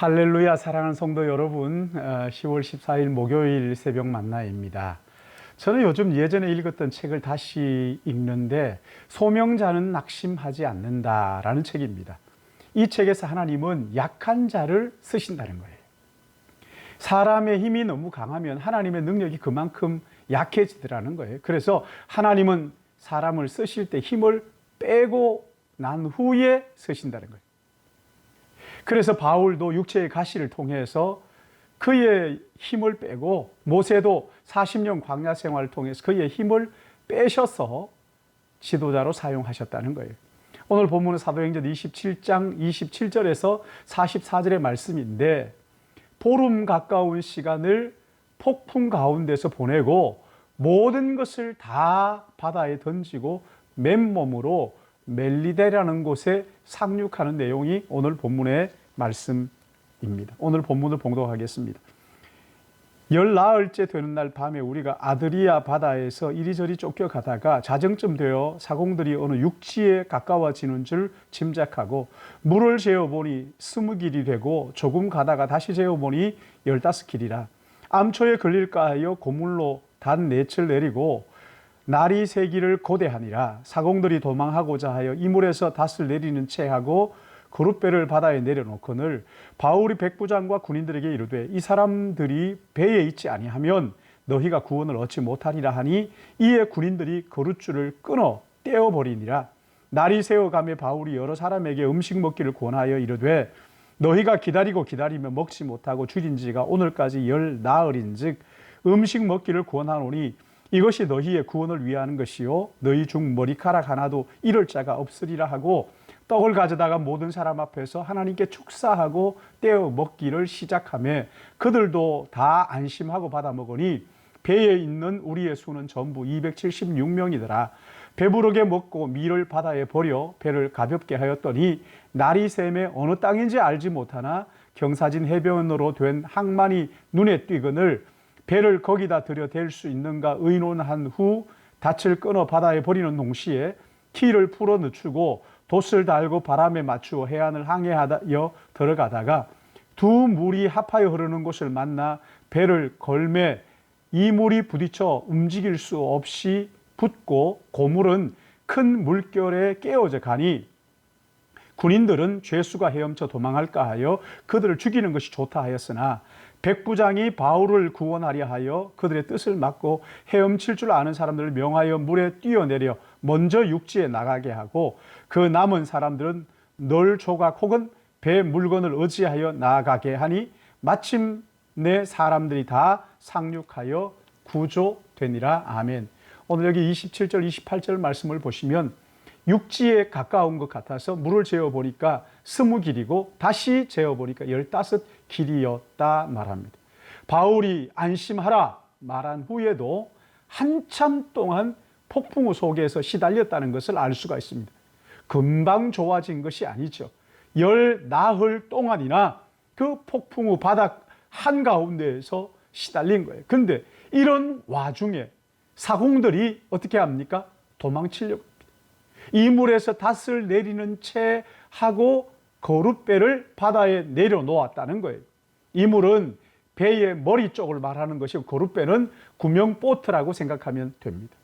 할렐루야. 사랑하는 성도 여러분, 10월 14일 목요일 새벽 만나입니다. 저는 요즘 예전에 읽었던 책을 다시 읽는데 소명자는 낙심하지 않는다라는 책입니다. 이 책에서 하나님은 약한 자를 쓰신다는 거예요. 사람의 힘이 너무 강하면 하나님의 능력이 그만큼 약해지더라는 거예요. 그래서 하나님은 사람을 쓰실 때 힘을 빼고 난 후에 쓰신다는 거예요. 그래서 바울도 육체의 가시를 통해서 그의 힘을 빼고, 모세도 40년 광야 생활을 통해서 그의 힘을 빼셔서 지도자로 사용하셨다는 거예요. 오늘 본문은 사도행전 27장 27절에서 44절의 말씀인데, 보름 가까운 시간을 폭풍 가운데서 보내고 모든 것을 다 바다에 던지고 맨몸으로 멜리데라는 곳에 상륙하는 내용이 오늘 본문의 말씀입니다. 오늘 본문을 봉독하겠습니다. 열나흘째 되는 날 밤에 우리가 아드리아 바다에서 이리저리 쫓겨가다가 자정쯤 되어 사공들이 어느 육지에 가까워지는 줄 짐작하고 물을 재어보니 20길이 되고 조금 가다가 다시 재어보니 15길이라. 암초에 걸릴까 하여 고물로 단 4척 내리고 날이 새기를 고대하니라. 사공들이 도망하고자 하여 이물에서 닷을 내리는 채 하고 그룻배를 바다에 내려놓거늘 바울이 백부장과 군인들에게 이르되 이 사람들이 배에 있지 아니하면 너희가 구원을 얻지 못하리라 하니, 이에 군인들이 그룻줄을 끊어 떼어버리니라. 날이 새어가며 바울이 여러 사람에게 음식 먹기를 권하여 이르되 너희가 기다리며 먹지 못하고 줄인 지가 오늘까지 열나흘인즉 음식 먹기를 권하노니 이것이 너희의 구원을 위하는 것이요 너희 중 머리카락 하나도 잃을 자가 없으리라 하고 떡을 가져다가 모든 사람 앞에서 하나님께 축사하고 떼어 먹기를 시작하며 그들도 다 안심하고 받아 먹으니 배에 있는 우리의 수는 전부 276명이더라. 배부르게 먹고 밀을 바다에 버려 배를 가볍게 하였더니 날이 새매 어느 땅인지 알지 못하나 경사진 해변으로 된 항만이 눈에 띄거늘 배를 거기다 들여댈 수 있는가 의논한 후 닻을 끊어 바다에 버리는 동시에 키를 풀어 늦추고 돛을 달고 바람에 맞추어 해안을 항해하여 들어가다가 두 물이 합하여 흐르는 곳을 만나 배를 걸매 이 물이 부딪혀 움직일 수 없이 붙고 고물은 큰 물결에 깨어져 가니 군인들은 죄수가 헤엄쳐 도망할까 하여 그들을 죽이는 것이 좋다 하였으나 백부장이 바울을 구원하려 하여 그들의 뜻을 막고 헤엄칠 줄 아는 사람들을 명하여 물에 뛰어내려 먼저 육지에 나가게 하고 그 남은 사람들은 널 조각 혹은 배 물건을 의지하여 나아가게 하니 마침내 사람들이 다 상륙하여 구조되니라. 아멘. 오늘 여기 27절 28절 말씀을 보시면 육지에 가까운 것 같아서 물을 재어보니까 20길이고 다시 재어보니까 15길이었다 말합니다. 바울이 안심하라 말한 후에도 한참 동안 폭풍우 속에서 시달렸다는 것을 알 수가 있습니다. 금방 좋아진 것이 아니죠. 열나흘 동안이나 그 폭풍우 바닥 한가운데에서 시달린 거예요. 그런데 이런 와중에 사공들이 어떻게 합니까? 도망치려고 합니다. 이물에서 닷을 내리는 채 하고 거룻배를 바다에 내려놓았다는 거예요. 이물은 배의 머리 쪽을 말하는 것이고 거룻배는 구명보트라고 생각하면 됩니다.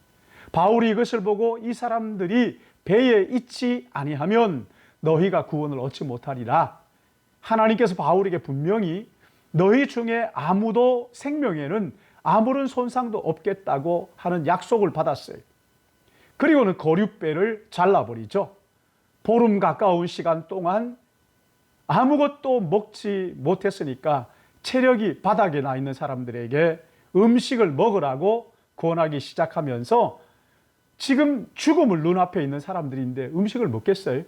바울이 이것을 보고 이 사람들이 배에 있지 아니하면 너희가 구원을 얻지 못하리라. 하나님께서 바울에게 분명히 너희 중에 아무도 생명에는 아무런 손상도 없겠다고 하는 약속을 받았어요. 그리고는 거룻배를 잘라버리죠. 보름 가까운 시간 동안 아무것도 먹지 못했으니까 체력이 바닥에 나 있는 사람들에게 음식을 먹으라고 권하기 시작하면서 지금 죽음을 눈앞에 있는 사람들인데 음식을 먹겠어요?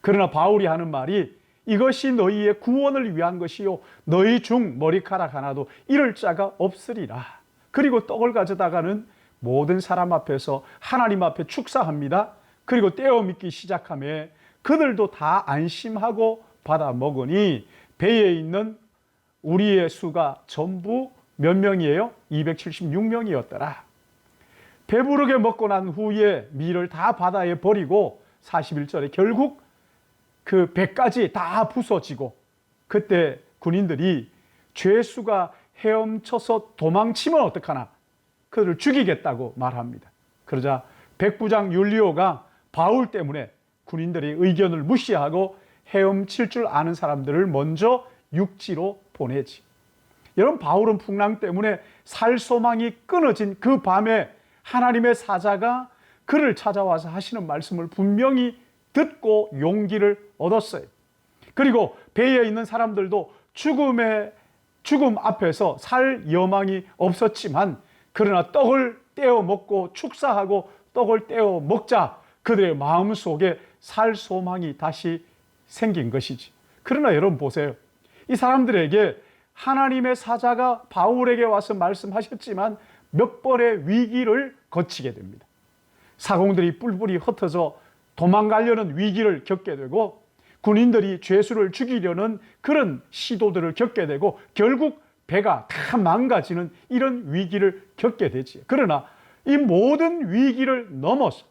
그러나 바울이 하는 말이 이것이 너희의 구원을 위한 것이요 너희 중 머리카락 하나도 잃을 자가 없으리라. 그리고 떡을 가져다가는 모든 사람 앞에서 하나님 앞에 축사합니다. 그리고 떼어 믿기 시작하며 그들도 다 안심하고 받아 먹으니 배에 있는 우리의 수가 전부 몇 명이에요? 276명이었더라. 배부르게 먹고 난 후에 밀을 다 바다에 버리고 41절에 결국 그 배까지 다 부서지고 그때 군인들이 죄수가 헤엄쳐서 도망치면 어떡하나, 그들을 죽이겠다고 말합니다. 그러자 백부장 율리오가 바울 때문에 군인들의 의견을 무시하고 헤엄칠 줄 아는 사람들을 먼저 육지로 보내지. 여러분, 바울은 풍랑 때문에 살 소망이 끊어진 그 밤에 하나님의 사자가 그를 찾아와서 하시는 말씀을 분명히 듣고 용기를 얻었어요. 그리고 배에 있는 사람들도 죽음 앞에서 살 여망이 없었지만, 그러나 떡을 떼어 먹고 축사하고 떡을 떼어 먹자 그들의 마음속에 살 소망이 다시 생긴 것이지. 그러나 여러분 보세요. 이 사람들에게 하나님의 사자가 바울에게 와서 말씀하셨지만 몇 번의 위기를 거치게 됩니다. 사공들이 뿔뿔이 흩어져 도망가려는 위기를 겪게 되고, 군인들이 죄수를 죽이려는 그런 시도들을 겪게 되고, 결국 배가 다 망가지는 이런 위기를 겪게 되지. 그러나 이 모든 위기를 넘어서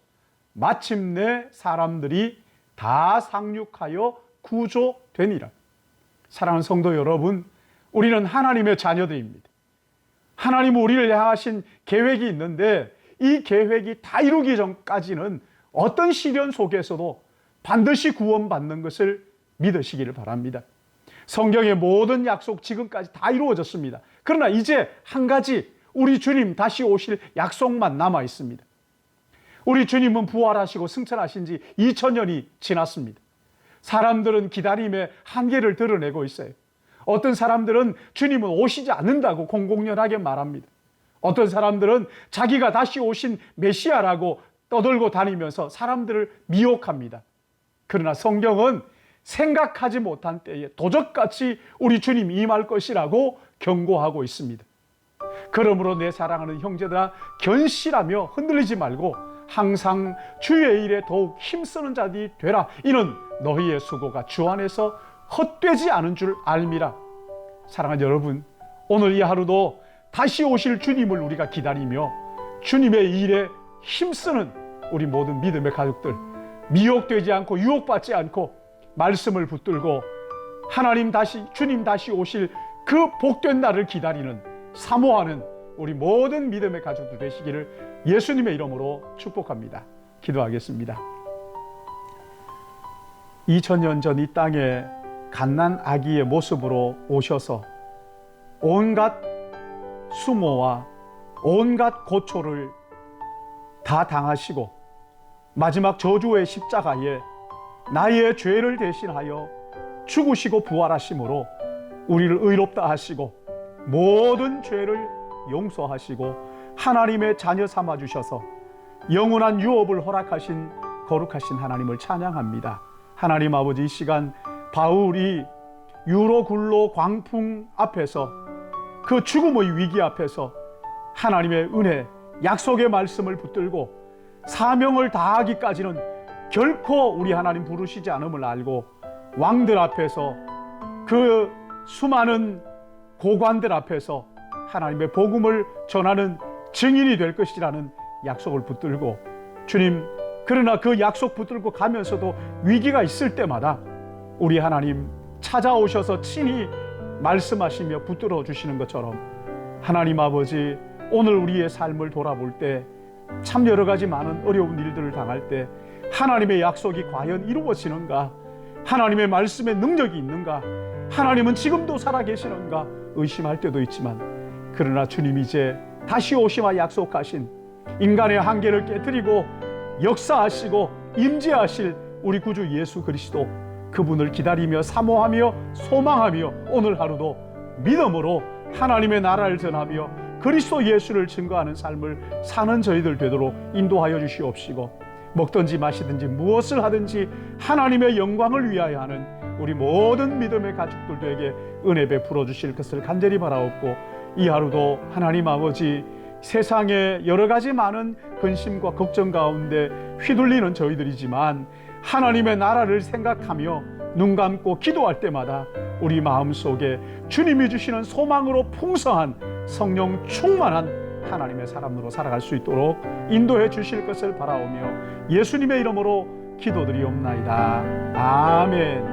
마침내 사람들이 다 상륙하여 구조되니라. 사랑하는 성도 여러분, 우리는 하나님의 자녀들입니다. 하나님은 우리를 향하신 계획이 있는데, 이 계획이 다 이루기 전까지는 어떤 시련 속에서도 반드시 구원받는 것을 믿으시기를 바랍니다. 성경의 모든 약속 지금까지 다 이루어졌습니다. 그러나 이제 한 가지, 우리 주님 다시 오실 약속만 남아 있습니다. 우리 주님은 부활하시고 승천하신 지 2000년이 지났습니다. 사람들은 기다림의 한계를 드러내고 있어요. 어떤 사람들은 주님은 오시지 않는다고 공공연하게 말합니다. 어떤 사람들은 자기가 다시 오신 메시아라고 떠들고 다니면서 사람들을 미혹합니다. 그러나 성경은 생각하지 못한 때에 도적같이 우리 주님이 임할 것이라고 경고하고 있습니다. 그러므로 내 사랑하는 형제들아, 견실하며 흔들리지 말고 항상 주의 일에 더욱 힘쓰는 자들이 되라. 이는 너희의 수고가 주 안에서 헛되지 않은 줄 알미라. 사랑하는 여러분, 오늘 이 하루도 다시 오실 주님을 우리가 기다리며 주님의 일에 힘쓰는 우리 모든 믿음의 가족들, 미혹되지 않고 유혹받지 않고 말씀을 붙들고 주님 다시 오실 그 복된 날을 기다리는, 사모하는 우리 모든 믿음의 가족들 되시기를 예수님의 이름으로 축복합니다. 기도하겠습니다. 2000년 전 이 땅에 갓난 아기의 모습으로 오셔서 온갖 수모와 온갖 고초를 다 당하시고 마지막 저주의 십자가에 나의 죄를 대신하여 죽으시고 부활하심으로 우리를 의롭다 하시고 모든 죄를 용서하시고 하나님의 자녀 삼아 주셔서 영원한 유업을 허락하신 거룩하신 하나님을 찬양합니다. 하나님 아버지, 이 시간 바울이 유로굴로 광풍 앞에서, 그 죽음의 위기 앞에서 하나님의 은혜, 약속의 말씀을 붙들고 사명을 다하기까지는 결코 우리 하나님 부르시지 않음을 알고 왕들 앞에서, 그 수많은 고관들 앞에서 하나님의 복음을 전하는 증인이 될 것이라는 약속을 붙들고, 주님, 그러나 그 약속 붙들고 가면서도 위기가 있을 때마다 우리 하나님 찾아오셔서 친히 말씀하시며 붙들어 주시는 것처럼, 하나님 아버지, 오늘 우리의 삶을 돌아볼 때 참 여러 가지 많은 어려운 일들을 당할 때 하나님의 약속이 과연 이루어지는가, 하나님의 말씀에 능력이 있는가, 하나님은 지금도 살아계시는가 의심할 때도 있지만, 그러나 주님 이제 다시 오시마 약속하신 인간의 한계를 깨뜨리고 역사하시고 임재하실 우리 구주 예수 그리스도, 그분을 기다리며 사모하며 소망하며 오늘 하루도 믿음으로 하나님의 나라를 전하며 그리스도 예수를 증거하는 삶을 사는 저희들 되도록 인도하여 주시옵시고, 먹든지 마시든지 무엇을 하든지 하나님의 영광을 위하여 하는 우리 모든 믿음의 가족들에게 은혜 베풀어 주실 것을 간절히 바라옵고, 이 하루도 하나님 아버지, 세상에 여러 가지 많은 근심과 걱정 가운데 휘둘리는 저희들이지만 하나님의 나라를 생각하며 눈 감고 기도할 때마다 우리 마음속에 주님이 주시는 소망으로 풍성한 성령 충만한 하나님의 사람으로 살아갈 수 있도록 인도해 주실 것을 바라오며 예수님의 이름으로 기도드리옵나이다. 아멘.